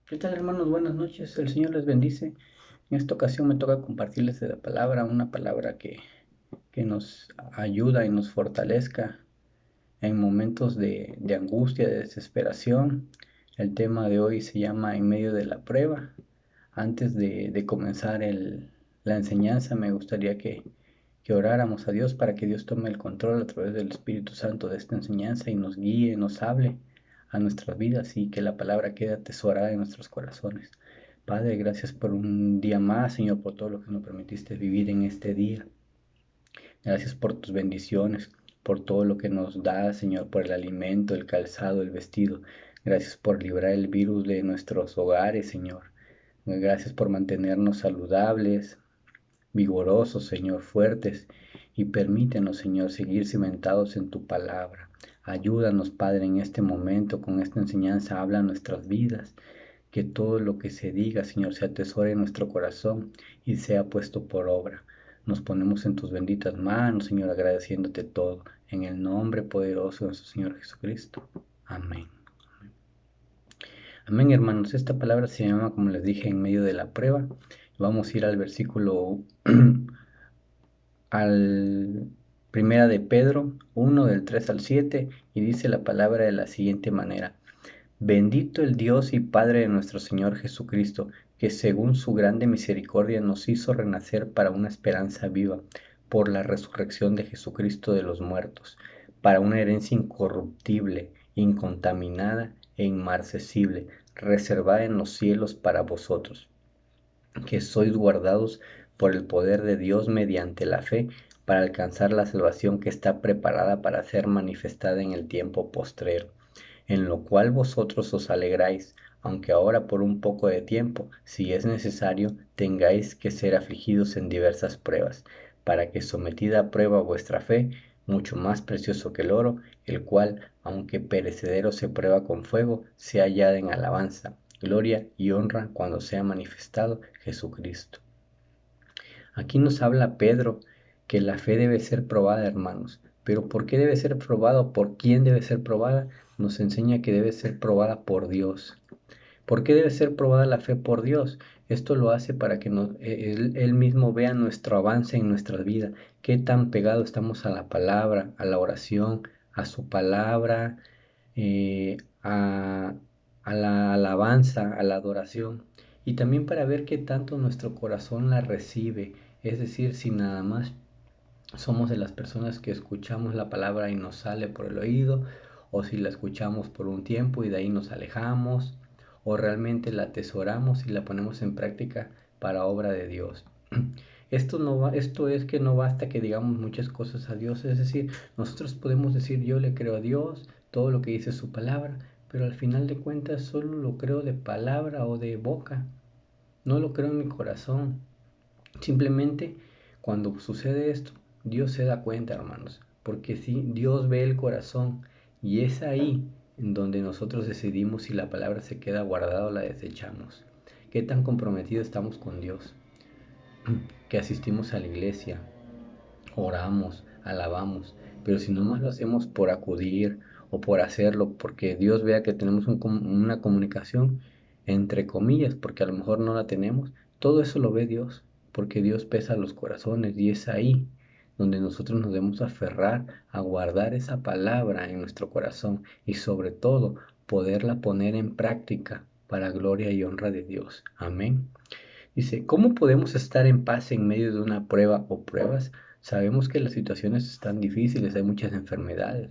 ¿Qué tal, hermanos? Buenas noches. El Señor les bendice. En esta ocasión me toca compartirles de la palabra, una palabra que nos ayuda y nos fortalezca en momentos de angustia, de desesperación. El tema de hoy se llama En medio de la prueba. Antes de comenzar la enseñanza, me gustaría que oráramos a Dios para que Dios tome el control a través del Espíritu Santo de esta enseñanza y nos guíe, nos hable a nuestras vidas y que la palabra quede atesorada en nuestros corazones. Padre, gracias por un día más, Señor, por todo lo que nos permitiste vivir en este día. Gracias por tus bendiciones, por todo lo que nos das, Señor, por el alimento, el calzado, el vestido. Gracias por librar el virus de nuestros hogares, Señor. Gracias por mantenernos saludables, vigorosos, Señor, fuertes. Y permítenos, Señor, seguir cimentados en tu palabra. Ayúdanos, Padre, en este momento, con esta enseñanza, habla nuestras vidas. Que todo lo que se diga, Señor, se atesore en nuestro corazón y sea puesto por obra. Nos ponemos en tus benditas manos, Señor, agradeciéndote todo. En el nombre poderoso de nuestro Señor Jesucristo. Amén. Amén, hermanos. Esta palabra se llama, como les dije, en medio de la prueba. Vamos a ir al versículo al primera de Pedro 1 del 3 al 7 y dice la palabra de la siguiente manera. Bendito el Dios y Padre de nuestro Señor Jesucristo, que según su grande misericordia nos hizo renacer para una esperanza viva, por la resurrección de Jesucristo de los muertos, para una herencia incorruptible, incontaminada e inmarcesible, reservada en los cielos para vosotros, que sois guardados por el poder de Dios mediante la fe, para alcanzar la salvación que está preparada para ser manifestada en el tiempo postrero, en lo cual vosotros os alegráis, aunque ahora por un poco de tiempo, si es necesario, tengáis que ser afligidos en diversas pruebas, para que sometida a prueba vuestra fe, mucho más precioso que el oro, el cual, aunque perecedero se prueba con fuego, sea hallada en alabanza, gloria y honra cuando sea manifestado Jesucristo. Aquí nos habla Pedro que la fe debe ser probada, hermanos. Pero ¿por qué debe ser probada o por quién debe ser probada? Nos enseña que debe ser probada por Dios. ¿Por qué debe ser probada la fe por Dios? Esto lo hace para que él mismo vea nuestro avance en nuestra vida, qué tan pegado estamos a la palabra, a la oración, a su palabra, eh, a, a la alabanza, a la adoración, y también para ver qué tanto nuestro corazón la recibe, es decir, si nada más somos de las personas que escuchamos la palabra y nos sale por el oído, o si la escuchamos por un tiempo y de ahí nos alejamos, o realmente la atesoramos y la ponemos en práctica para obra de Dios. Esto es que no basta que digamos muchas cosas a Dios, es decir, nosotros podemos decir yo le creo a Dios, todo lo que dice su palabra, pero al final de cuentas solo lo creo de palabra o de boca, no lo creo en mi corazón. Simplemente cuando sucede esto, Dios se da cuenta, hermanos, porque si Dios ve el corazón y es ahí en donde nosotros decidimos si la palabra se queda guardada o la desechamos. ¿Qué tan comprometidos estamos con Dios? Que asistimos a la iglesia, oramos, alabamos, pero si nomás lo hacemos por acudir o por hacerlo, porque Dios vea que tenemos una comunicación, entre comillas, porque a lo mejor no la tenemos, todo eso lo ve Dios, porque Dios pesa los corazones y es ahí donde nosotros nos debemos aferrar a guardar esa palabra en nuestro corazón y sobre todo poderla poner en práctica para gloria y honra de Dios. Amén. Dice, ¿cómo podemos estar en paz en medio de una prueba o pruebas? Sabemos que las situaciones están difíciles, hay muchas enfermedades,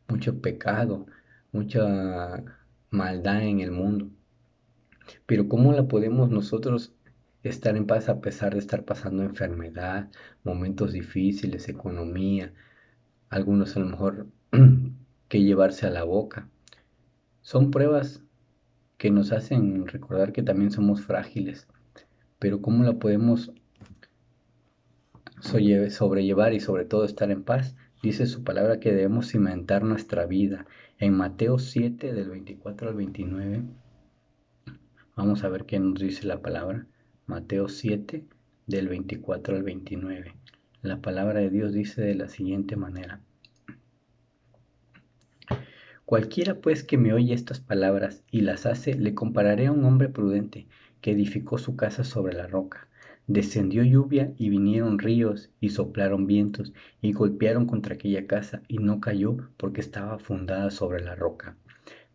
mucho pecado, mucha maldad en el mundo. Pero ¿cómo la podemos nosotros estar en paz a pesar de estar pasando enfermedad, momentos difíciles, economía, algunos a lo mejor que llevarse a la boca? Son pruebas que nos hacen recordar que también somos frágiles, pero ¿cómo la podemos sobrellevar y sobre todo estar en paz? Dice su palabra que debemos cimentar nuestra vida. En Mateo 7 del 24 al 29, vamos a ver qué nos dice la palabra. Mateo 7 del 24 al 29. La palabra de Dios dice de la siguiente manera. Cualquiera pues que me oye estas palabras y las hace, le compararé a un hombre prudente que edificó su casa sobre la roca. Descendió lluvia y vinieron ríos y soplaron vientos y golpearon contra aquella casa y no cayó porque estaba fundada sobre la roca.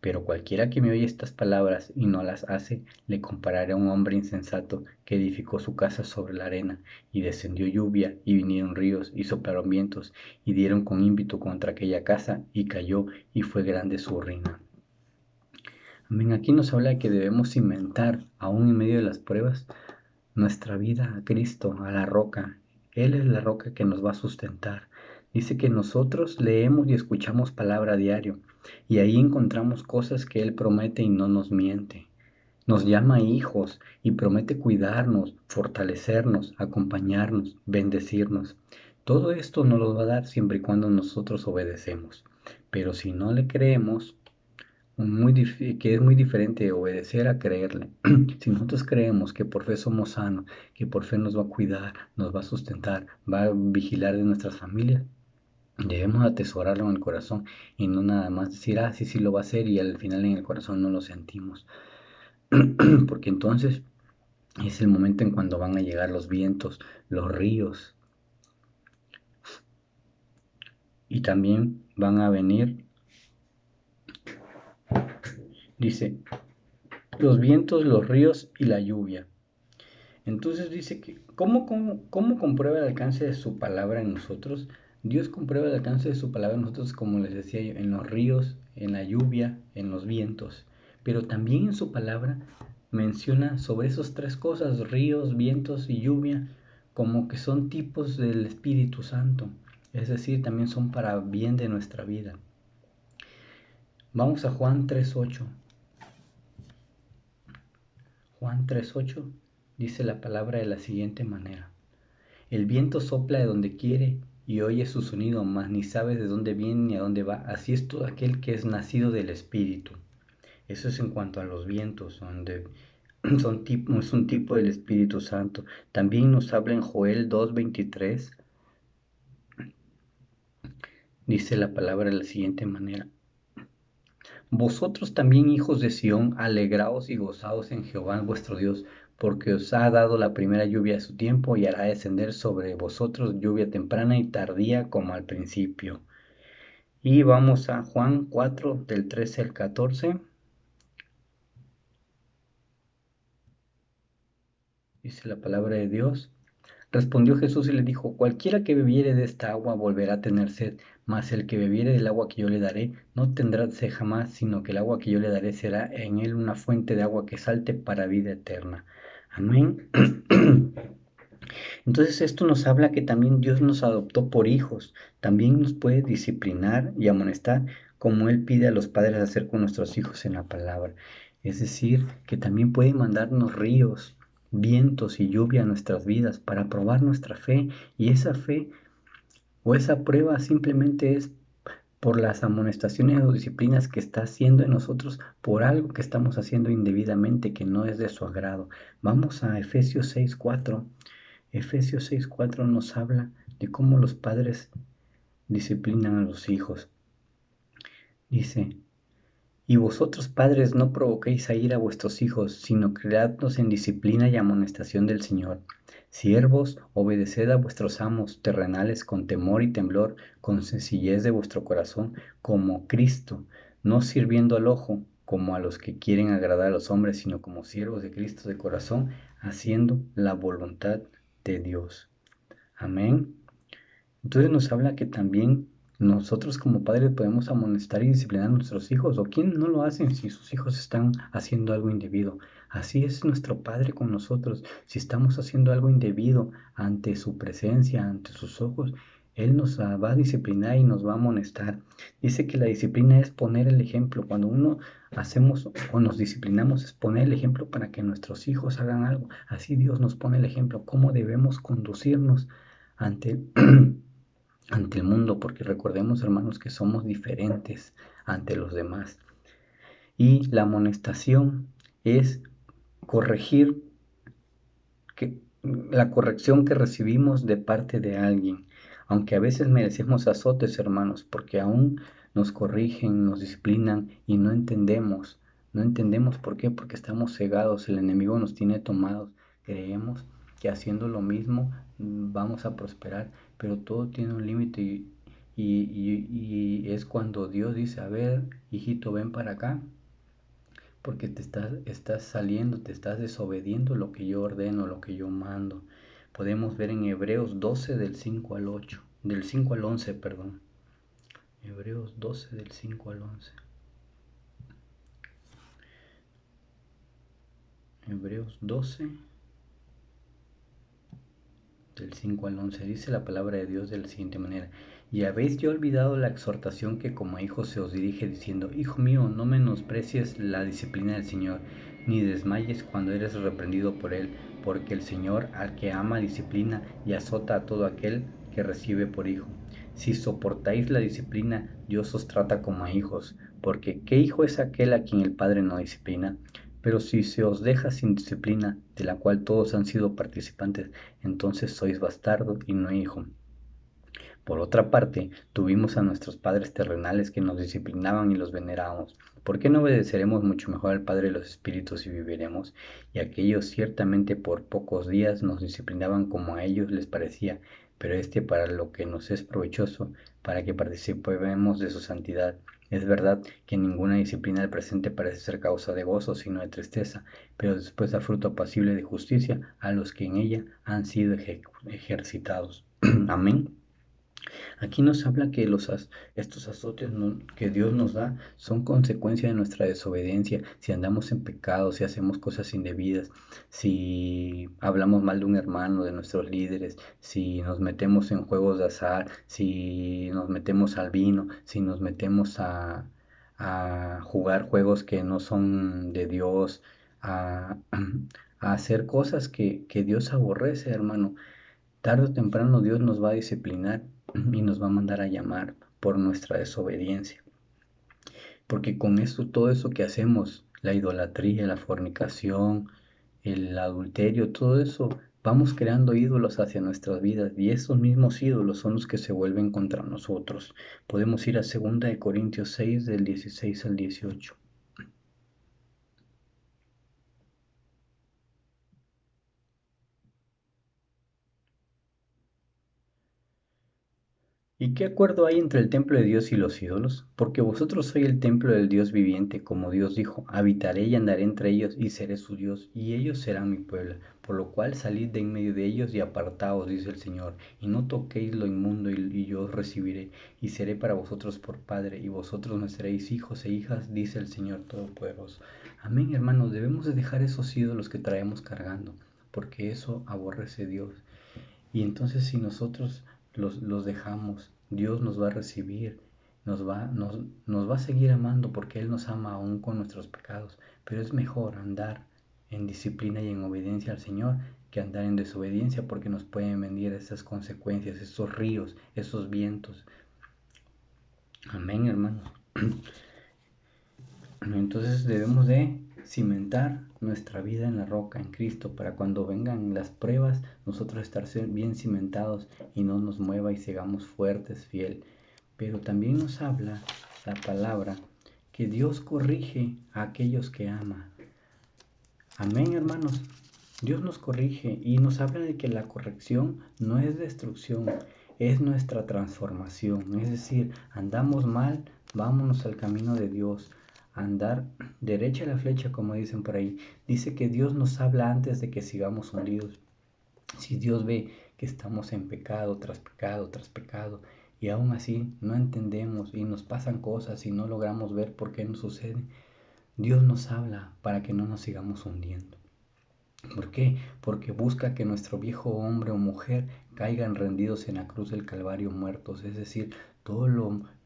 Pero cualquiera que me oye estas palabras y no las hace, le compararé a un hombre insensato que edificó su casa sobre la arena, y descendió lluvia, y vinieron ríos, y soplaron vientos, y dieron con ímpetu contra aquella casa, y cayó, y fue grande su ruina. Amén. Aquí nos habla de que debemos cimentar, aún en medio de las pruebas, nuestra vida a Cristo, a la roca. Él es la roca que nos va a sustentar. Dice que nosotros leemos y escuchamos palabra a diario y ahí encontramos cosas que Él promete y no nos miente. Nos llama hijos y promete cuidarnos, fortalecernos, acompañarnos, bendecirnos. Todo esto nos lo va a dar siempre y cuando nosotros obedecemos. Pero si no le creemos, que es muy diferente obedecer a creerle. Si nosotros creemos que por fe somos sanos, que por fe nos va a cuidar, nos va a sustentar, va a vigilar de nuestras familias, debemos atesorarlo en el corazón y no nada más decir, ah, sí, sí lo va a hacer y al final en el corazón no lo sentimos. Porque entonces es el momento en cuando van a llegar los vientos, los ríos y también van a venir, dice, los vientos, los ríos y la lluvia. Entonces dice que, ¿cómo comprueba el alcance de su palabra en nosotros? Dios comprueba el alcance de su palabra en nosotros, como les decía yo, en los ríos, en la lluvia, en los vientos. Pero también en su palabra menciona sobre esas tres cosas, ríos, vientos y lluvia, como que son tipos del Espíritu Santo. Es decir, también son para bien de nuestra vida. Vamos a Juan 3.8. Juan 3.8 dice la palabra de la siguiente manera. El viento sopla de donde quiere y oye su sonido, mas ni sabes de dónde viene ni a dónde va. Así es todo aquel que es nacido del Espíritu. Eso es en cuanto a los vientos, donde es un tipo del Espíritu Santo. También nos habla en Joel 2.23. Dice la palabra de la siguiente manera. Vosotros también, hijos de Sión, alegraos y gozaos en Jehová vuestro Dios, porque os ha dado la primera lluvia a su tiempo y hará descender sobre vosotros lluvia temprana y tardía como al principio. Y vamos a Juan 4, del 13 al 14. Dice la palabra de Dios. Respondió Jesús y le dijo, cualquiera que bebiere de esta agua volverá a tener sed, mas el que bebiere del agua que yo le daré no tendrá sed jamás, sino que el agua que yo le daré será en él una fuente de agua que salte para vida eterna. Amén. Entonces esto nos habla que también Dios nos adoptó por hijos, también nos puede disciplinar y amonestar como Él pide a los padres hacer con nuestros hijos en la palabra. Es decir, que también puede mandarnos ríos, vientos y lluvia a nuestras vidas para probar nuestra fe, y esa fe o esa prueba simplemente es por las amonestaciones o disciplinas que está haciendo en nosotros por algo que estamos haciendo indebidamente que no es de su agrado. Vamos a Efesios 6:4. Efesios 6:4 nos habla de cómo los padres disciplinan a los hijos. Dice, y vosotros padres no provoquéis a ira a vuestros hijos, sino criadlos en disciplina y amonestación del Señor. Siervos, obedeced a vuestros amos terrenales con temor y temblor, con sencillez de vuestro corazón, como Cristo, no sirviendo al ojo, como a los que quieren agradar a los hombres, sino como siervos de Cristo de corazón, haciendo la voluntad de Dios. Amén. Entonces nos habla que también nosotros como padres podemos amonestar y disciplinar a nuestros hijos, o quién no lo hacen si sus hijos están haciendo algo indebido. Así es nuestro Padre con nosotros. Si estamos haciendo algo indebido ante su presencia, ante sus ojos, Él nos va a disciplinar y nos va a amonestar. Dice que la disciplina es poner el ejemplo. Cuando uno hacemos o nos disciplinamos es poner el ejemplo para que nuestros hijos hagan algo. Así Dios nos pone el ejemplo, cómo debemos conducirnos ante ante el mundo, porque recordemos, hermanos, que somos diferentes ante los demás. Y la amonestación es corregir la corrección que recibimos de parte de alguien, aunque a veces merecemos azotes, hermanos, porque aún nos corrigen, nos disciplinan y no entendemos. No entendemos por qué, porque estamos cegados, el enemigo nos tiene tomados. Creemos que haciendo lo mismo vamos a prosperar, pero todo tiene un límite y es cuando Dios dice, a ver, hijito, ven para acá, porque estás saliendo, te estás desobediendo lo que yo ordeno, lo que yo mando. Podemos ver en Hebreos 12 del 5 al 8, del 5 al 11, perdón. Hebreos 12 del 5 al 11. Hebreos 12 del 5 al 11 dice la palabra de Dios de la siguiente manera: y habéis ya olvidado la exhortación que como a hijos se os dirige diciendo, hijo mío, no menosprecies la disciplina del Señor, ni desmayes cuando eres reprendido por él, porque el Señor al que ama disciplina y azota a todo aquel que recibe por hijo. Si soportáis la disciplina, Dios os trata como a hijos, porque ¿qué hijo es aquel a quien el Padre no disciplina? Pero si se os deja sin disciplina, de la cual todos han sido participantes, entonces sois bastardo y no hijo. Por otra parte, tuvimos a nuestros padres terrenales que nos disciplinaban y los venerábamos. ¿Por qué no obedeceremos mucho mejor al Padre de los Espíritus y viviremos? Y aquellos ciertamente por pocos días nos disciplinaban como a ellos les parecía, pero para lo que nos es provechoso, para que participemos de su santidad. Es verdad que ninguna disciplina del presente parece ser causa de gozo, sino de tristeza, pero después da fruto apacible de justicia a los que en ella han sido ejercitados. Amén. Aquí nos habla que estos azotes que Dios nos da son consecuencia de nuestra desobediencia. Si andamos en pecado, si hacemos cosas indebidas, si hablamos mal de un hermano, de nuestros líderes, si nos metemos en juegos de azar, si nos metemos al vino, si nos metemos a jugar juegos que no son de Dios, a, a hacer cosas que Dios aborrece, hermano. Tarde o temprano Dios nos va a disciplinar y nos va a mandar a llamar por nuestra desobediencia. Porque con eso, todo eso que hacemos, la idolatría, la fornicación, el adulterio, todo eso, vamos creando ídolos hacia nuestras vidas y esos mismos ídolos son los que se vuelven contra nosotros. Podemos ir a 2 Corintios 6 del 16 al 18. ¿Y qué acuerdo hay entre el templo de Dios y los ídolos? Porque vosotros sois el templo del Dios viviente, como Dios dijo, habitaré y andaré entre ellos y seré su Dios, y ellos serán mi pueblo. Por lo cual salid de en medio de ellos y apartaos, dice el Señor, y no toquéis lo inmundo, y yo os recibiré, y seré para vosotros por Padre, y vosotros me seréis hijos e hijas, dice el Señor Todopoderoso. Amén, hermanos, debemos de dejar esos ídolos que traemos cargando, porque eso aborrece Dios. Y entonces si nosotros los dejamos, Dios nos va a recibir, nos va a seguir amando porque Él nos ama aún con nuestros pecados. Pero es mejor andar en disciplina y en obediencia al Señor que andar en desobediencia porque nos pueden venir esas consecuencias, esos ríos, esos vientos. Amén, hermanos. Entonces debemos de cimentar nuestra vida en la roca, en Cristo, para cuando vengan las pruebas, nosotros estar bien cimentados y no nos mueva y sigamos fuertes, fiel. Pero también nos habla la palabra que Dios corrige a aquellos que ama. Amén, hermanos. Dios nos corrige y nos habla de que la corrección no es destrucción, es nuestra transformación. Es decir, andamos mal, vámonos al camino de Dios. Andar derecha la flecha, como dicen por ahí. Dice que Dios nos habla antes de que sigamos hundidos. Si Dios ve que estamos en pecado tras pecado tras pecado y aún así no entendemos y nos pasan cosas y no logramos ver por qué nos sucede, Dios nos habla para que no nos sigamos hundiendo. ¿Por qué? Porque busca que nuestro viejo hombre o mujer caigan rendidos en la cruz del Calvario muertos, es decir, toda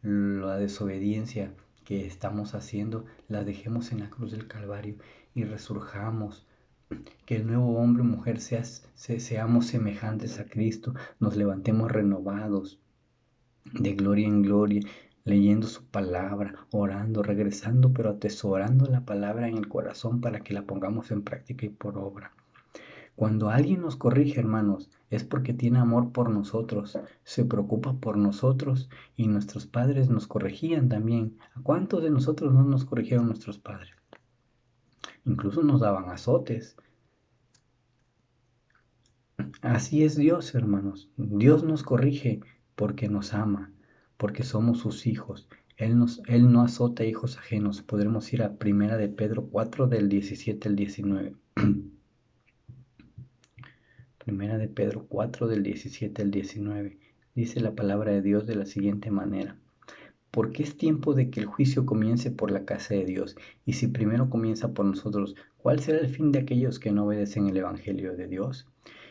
la desobediencia que estamos haciendo la dejemos en la cruz del Calvario y resurjamos, que el nuevo hombre o mujer seamos semejantes a Cristo, nos levantemos renovados de gloria en gloria, leyendo su palabra, orando, regresando, pero atesorando la palabra en el corazón para que la pongamos en práctica y por obra. Cuando alguien nos corrige, hermanos, es porque tiene amor por nosotros, se preocupa por nosotros y nuestros padres nos corregían también. ¿A cuántos de nosotros no nos corrigieron nuestros padres? Incluso nos daban azotes. Así es Dios, hermanos. Dios nos corrige porque nos ama, porque somos sus hijos. Él no azota hijos ajenos. Podremos ir a Primera de Pedro 4 del 17 al 19. Primera de Pedro 4 del 17 al 19. Dice la palabra de Dios de la siguiente manera. Porque es tiempo de que el juicio comience por la casa de Dios. Y si primero comienza por nosotros, ¿cuál será el fin de aquellos que no obedecen el Evangelio de Dios?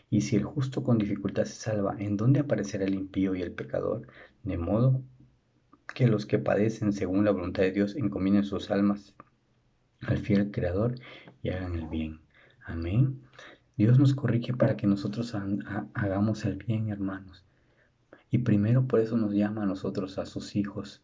Y si el justo con dificultad se salva, ¿en dónde aparecerá el impío y el pecador? De modo que los que padecen según la voluntad de Dios encomienden sus almas al fiel Creador y hagan el bien. Amén. Dios nos corrige para que nosotros hagamos el bien, hermanos. Y primero por eso nos llama a nosotros, a sus hijos,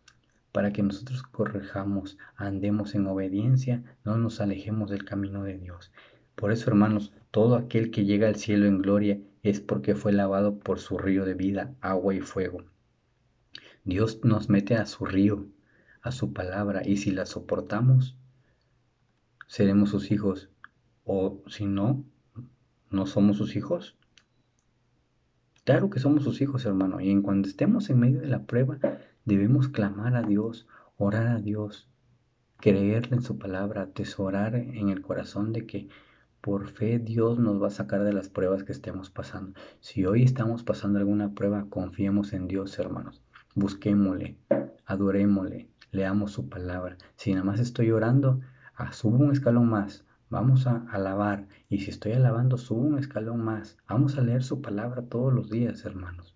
para que nosotros corrijamos, andemos en obediencia, no nos alejemos del camino de Dios. Por eso, hermanos, todo aquel que llega al cielo en gloria es porque fue lavado por su río de vida, agua y fuego. Dios nos mete a su río, a su palabra, y si la soportamos, seremos sus hijos. O si no, no somos sus hijos. Claro que somos sus hijos, hermano, y en cuando estemos en medio de la prueba, debemos clamar a Dios, orar a Dios, creerle en su palabra, atesorar en el corazón de que por fe Dios nos va a sacar de las pruebas que estemos pasando. Si hoy estamos pasando alguna prueba, confiemos en Dios, hermanos. Busquémosle, adorémosle, leamos su palabra. Si nada más estoy orando, subo un escalón más. Vamos a alabar. Y si estoy alabando, subo un escalón más. Vamos a leer su palabra todos los días, hermanos,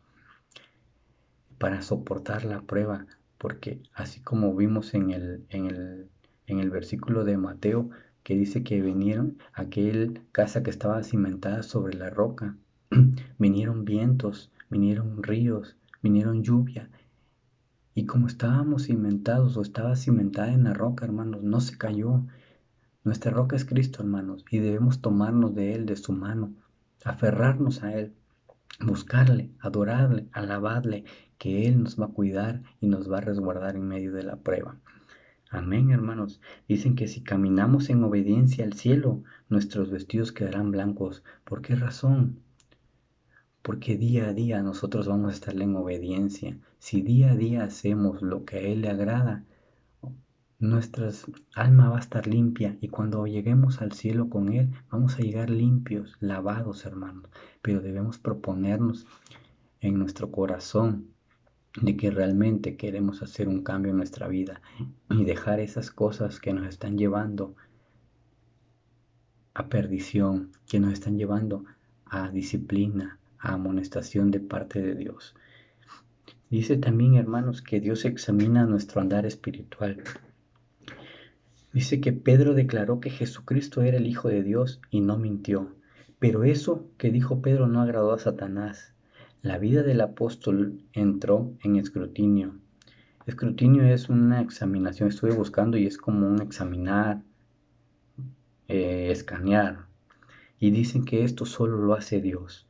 para soportar la prueba. Porque así como vimos en el versículo de Mateo, que dice que vinieron aquel casa que estaba cimentada sobre la roca, vinieron vientos, vinieron ríos, vinieron lluvia, y como estábamos cimentados o estaba cimentada en la roca, hermanos, no se cayó. Nuestra roca es Cristo, hermanos, y debemos tomarnos de Él, de su mano, aferrarnos a Él, buscarle, adorarle, alabarle, que Él nos va a cuidar y nos va a resguardar en medio de la prueba. Amén, hermanos. Dicen que si caminamos en obediencia al cielo, nuestros vestidos quedarán blancos. ¿Por qué razón? Porque día a día nosotros vamos a estar en obediencia. Si día a día hacemos lo que a Él le agrada, nuestra alma va a estar limpia y cuando lleguemos al cielo con Él, vamos a llegar limpios, lavados, hermanos. Pero debemos proponernos en nuestro corazón de que realmente queremos hacer un cambio en nuestra vida y dejar esas cosas que nos están llevando a perdición, que nos están llevando a disciplina, a amonestación de parte de Dios. Dice también, hermanos, que Dios examina nuestro andar espiritual. Dice que Pedro declaró que Jesucristo era el Hijo de Dios y no mintió. Pero eso que dijo Pedro no agradó a Satanás. La vida del apóstol entró en escrutinio. Escrutinio es una examinación, estuve buscando y es como un examinar, escanear. Y dicen que esto solo lo hace Dios.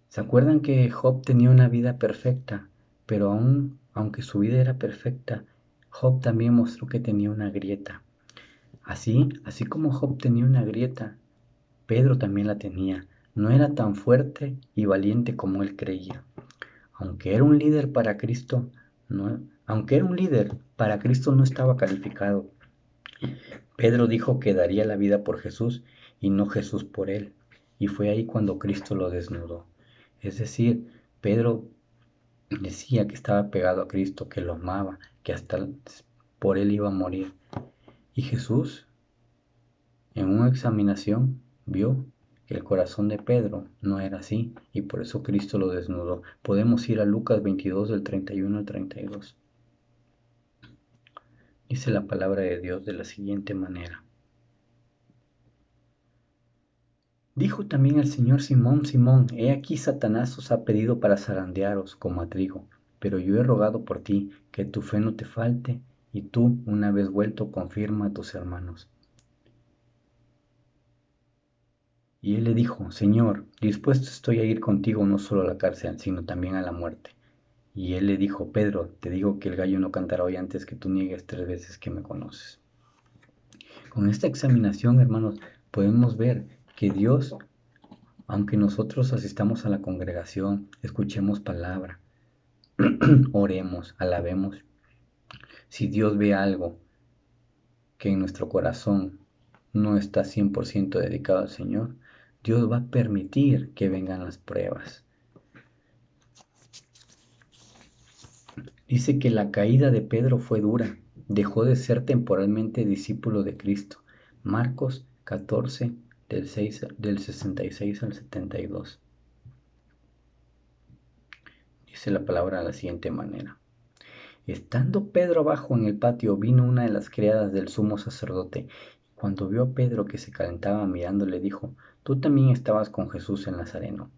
¿Se acuerdan que Job tenía una vida perfecta? Pero aunque su vida era perfecta, Job también mostró que tenía una grieta. Así como Job tenía una grieta, Pedro también la tenía. No era tan fuerte y valiente como él creía. Aunque era un líder para Cristo, aunque era un líder, para Cristo no estaba calificado. Pedro dijo que daría la vida por Jesús y no Jesús por él. Y fue ahí cuando Cristo lo desnudó. Es decir, Pedro decía que estaba pegado a Cristo, que lo amaba, que hasta por él iba a morir. Y Jesús, en una examinación, vio que el corazón de Pedro no era así y por eso Cristo lo desnudó. Podemos ir a Lucas 22 del 31 al 32. Dice la palabra de Dios de la siguiente manera. Dijo también el Señor: Simón, Simón, he aquí Satanás os ha pedido para zarandearos como a trigo, pero yo he rogado por ti, que tu fe no te falte, y tú, una vez vuelto, confirma a tus hermanos. Y él le dijo, Señor, dispuesto estoy a ir contigo no solo a la cárcel, sino también a la muerte. Y él le dijo, Pedro, te digo que el gallo no cantará hoy antes que tú niegues 3 veces que me conoces. Con esta examinación, hermanos, podemos ver que Dios, aunque nosotros asistamos a la congregación, escuchemos palabra, oremos, alabemos, si Dios ve algo que en nuestro corazón no está 100% dedicado al Señor, Dios va a permitir que vengan las pruebas. Dice que la caída de Pedro fue dura, dejó de ser temporalmente discípulo de Cristo. Marcos 14, del 66 al 72. Dice la palabra de la siguiente manera. Estando Pedro abajo en el patio, vino una de las criadas del sumo sacerdote. Cuando vio a Pedro que se calentaba mirando, le dijo, tú también estabas con Jesús el Nazareno.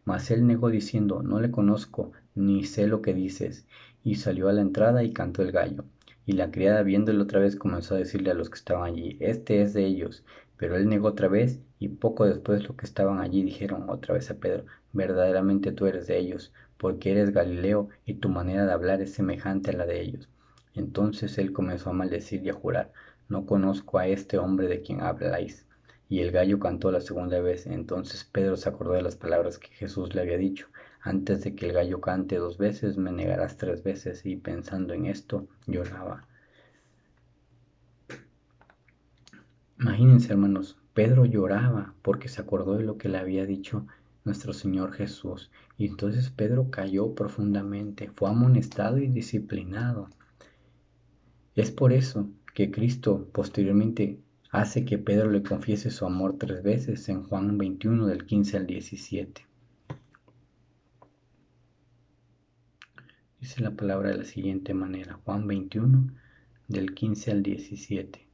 Mas él negó diciendo, no le conozco, ni sé lo que dices. Y salió a la entrada y cantó el gallo. Y la criada viéndole otra vez comenzó a decirle a los que estaban allí, este es de ellos. Pero él negó otra vez, y poco después los que estaban allí dijeron otra vez a Pedro, verdaderamente tú eres de ellos, porque eres Galileo, y tu manera de hablar es semejante a la de ellos. Entonces él comenzó a maldecir y a jurar, no conozco a este hombre de quien habláis. Y el gallo cantó la segunda vez. Entonces Pedro se acordó de las palabras que Jesús le había dicho, antes de que el gallo cante 2 veces, me negarás 3 veces, y pensando en esto, lloraba. Imagínense, hermanos, Pedro lloraba porque se acordó de lo que le había dicho nuestro Señor Jesús. Y entonces Pedro cayó profundamente, fue amonestado y disciplinado. Es por eso que Cristo posteriormente hace que Pedro le confiese su amor 3 veces en Juan 21 del 15 al 17. Dice la palabra de la siguiente manera, Juan 21 del 15 al 17.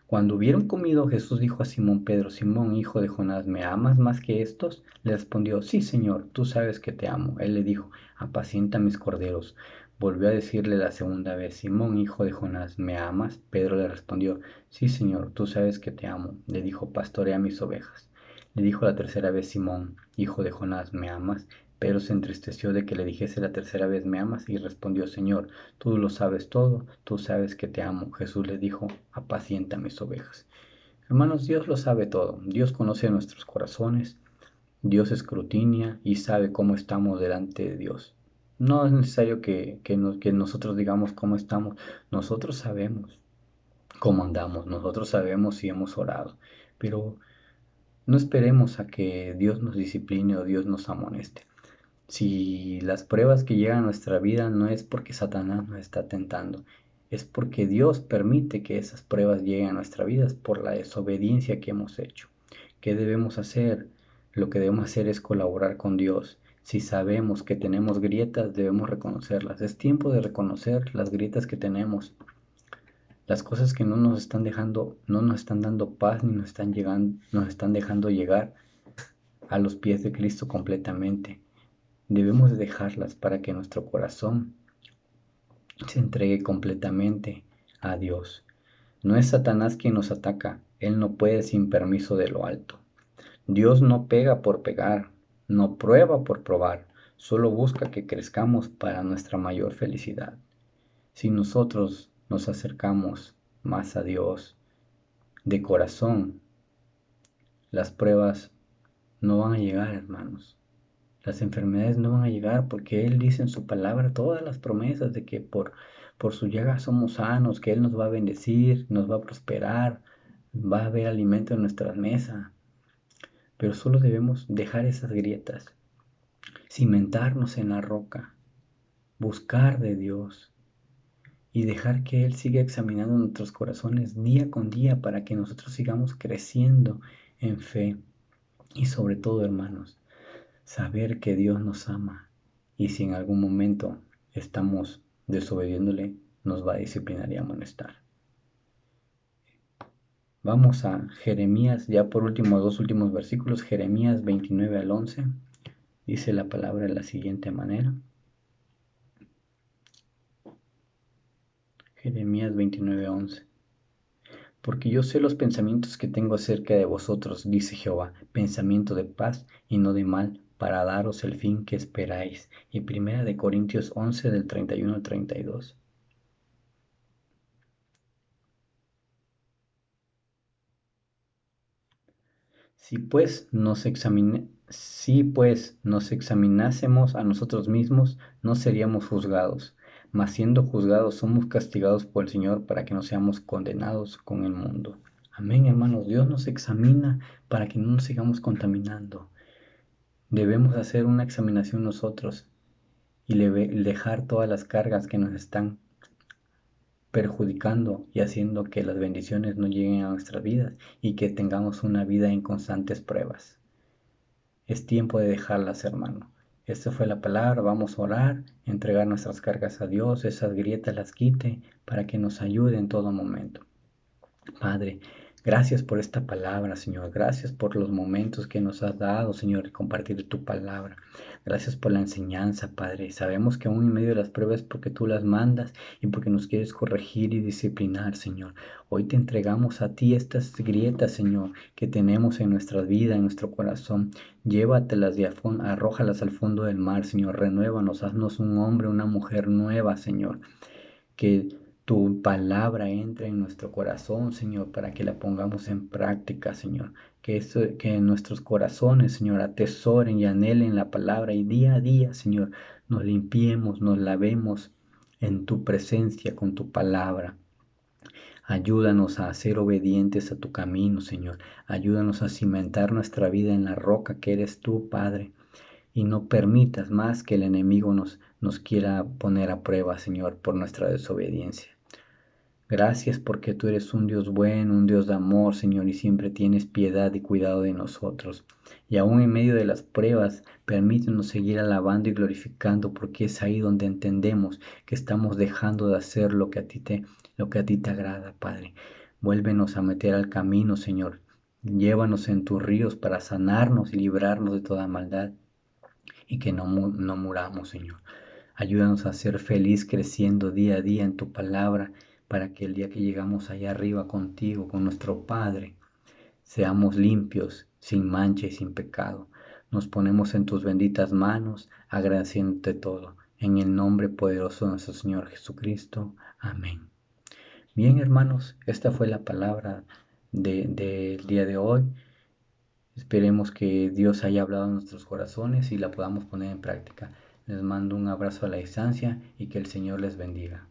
Cuando hubieron comido, Jesús dijo a Simón Pedro, Simón, hijo de Jonás, ¿me amas más que estos? Le respondió, sí, Señor, tú sabes que te amo. Él le dijo, apacienta mis corderos. Volvió a decirle la segunda vez, Simón, hijo de Jonás, ¿me amas? Pedro le respondió, sí, Señor, tú sabes que te amo. Le dijo, pastorea mis ovejas. Le dijo la tercera vez, Simón, hijo de Jonás, ¿me amas? Pedro se entristeció de que le dijese la tercera vez, ¿me amas? Y respondió, Señor, tú lo sabes todo, tú sabes que te amo. Jesús le dijo, apacienta mis ovejas. Hermanos, Dios lo sabe todo. Dios conoce nuestros corazones, Dios escrutina y sabe cómo estamos delante de Dios. No es necesario que nosotros digamos cómo estamos. Nosotros sabemos cómo andamos, nosotros sabemos si hemos orado, pero no esperemos a que Dios nos discipline o Dios nos amoneste. Si las pruebas que llegan a nuestra vida no es porque Satanás nos está tentando, es porque Dios permite que esas pruebas lleguen a nuestra vida por la desobediencia que hemos hecho. ¿Qué debemos hacer? Lo que debemos hacer es colaborar con Dios. Si sabemos que tenemos grietas, debemos reconocerlas. Es tiempo de reconocer las grietas que tenemos, las cosas que no nos están dejando, no nos están dando paz ni nos están dejando llegar a los pies de Cristo completamente. Debemos dejarlas para que nuestro corazón se entregue completamente a Dios. No es Satanás quien nos ataca, él no puede sin permiso de lo alto. Dios no pega por pegar, no prueba por probar, solo busca que crezcamos para nuestra mayor felicidad. Si nosotros nos acercamos más a Dios de corazón, las pruebas no van a llegar, hermanos. Las enfermedades no van a llegar porque Él dice en su palabra todas las promesas de que por su llaga somos sanos, que Él nos va a bendecir, nos va a prosperar, va a haber alimento en nuestra mesa. Pero solo debemos dejar esas grietas, cimentarnos en la roca, buscar de Dios y dejar que Él siga examinando nuestros corazones día con día para que nosotros sigamos creciendo en fe. Y sobre todo, hermanos, saber que Dios nos ama y si en algún momento estamos desobediéndole, nos va a disciplinar y amonestar. Vamos a Jeremías, ya por último, 2 últimos versículos, Jeremías 29 al 11, dice la palabra de la siguiente manera. Jeremías 29, 11. Porque yo sé los pensamientos que tengo acerca de vosotros, dice Jehová, pensamiento de paz y no de mal, para daros el fin que esperáis. Y primera de Corintios 11 del 31 al 32. Si pues nos examinásemos a nosotros mismos, no seríamos juzgados, mas siendo juzgados somos castigados por el Señor para que no seamos condenados con el mundo. Amén, hermanos. Dios nos examina para que no nos sigamos contaminando. Debemos hacer una examinación nosotros y dejar todas las cargas que nos están perjudicando y haciendo que las bendiciones no lleguen a nuestras vidas y que tengamos una vida en constantes pruebas. Es tiempo de dejarlas, hermano. Esta fue la palabra. Vamos a orar, entregar nuestras cargas a Dios, esas grietas las quite para que nos ayude en todo momento. Padre, gracias por esta palabra, Señor. Gracias por los momentos que nos has dado, Señor, de compartir tu palabra. Gracias por la enseñanza, Padre. Sabemos que aún en medio de las pruebas es porque tú las mandas y porque nos quieres corregir y disciplinar, Señor. Hoy te entregamos a ti estas grietas, Señor, que tenemos en nuestra vida, en nuestro corazón. Llévatelas y arrójalas al fondo del mar, Señor. Renuévanos, haznos un hombre, una mujer nueva, Señor. Que tu palabra entre en nuestro corazón, Señor, para que la pongamos en práctica, Señor. Que nuestros corazones, Señor, atesoren y anhelen la palabra y día a día, Señor, nos limpiemos, nos lavemos en tu presencia con tu palabra. Ayúdanos a ser obedientes a tu camino, Señor. Ayúdanos a cimentar nuestra vida en la roca que eres tú, Padre. Y no permitas más que el enemigo nos quiera poner a prueba, Señor, por nuestra desobediencia. Gracias porque tú eres un Dios bueno, un Dios de amor, Señor, y siempre tienes piedad y cuidado de nosotros. Y aún en medio de las pruebas, permítenos seguir alabando y glorificando, porque es ahí donde entendemos que estamos dejando de hacer lo que a ti te agrada, Padre. Vuélvenos a meter al camino, Señor. Llévanos en tus ríos para sanarnos y librarnos de toda maldad y que no muramos, Señor. Ayúdanos a ser feliz creciendo día a día en tu palabra para que el día que llegamos allá arriba contigo, con nuestro Padre, seamos limpios, sin mancha y sin pecado. Nos ponemos en tus benditas manos, agradeciéndote todo. En el nombre poderoso de nuestro Señor Jesucristo. Amén. Bien, hermanos, esta fue la palabra del día de hoy. Esperemos que Dios haya hablado en nuestros corazones y la podamos poner en práctica. Les mando un abrazo a la distancia y que el Señor les bendiga.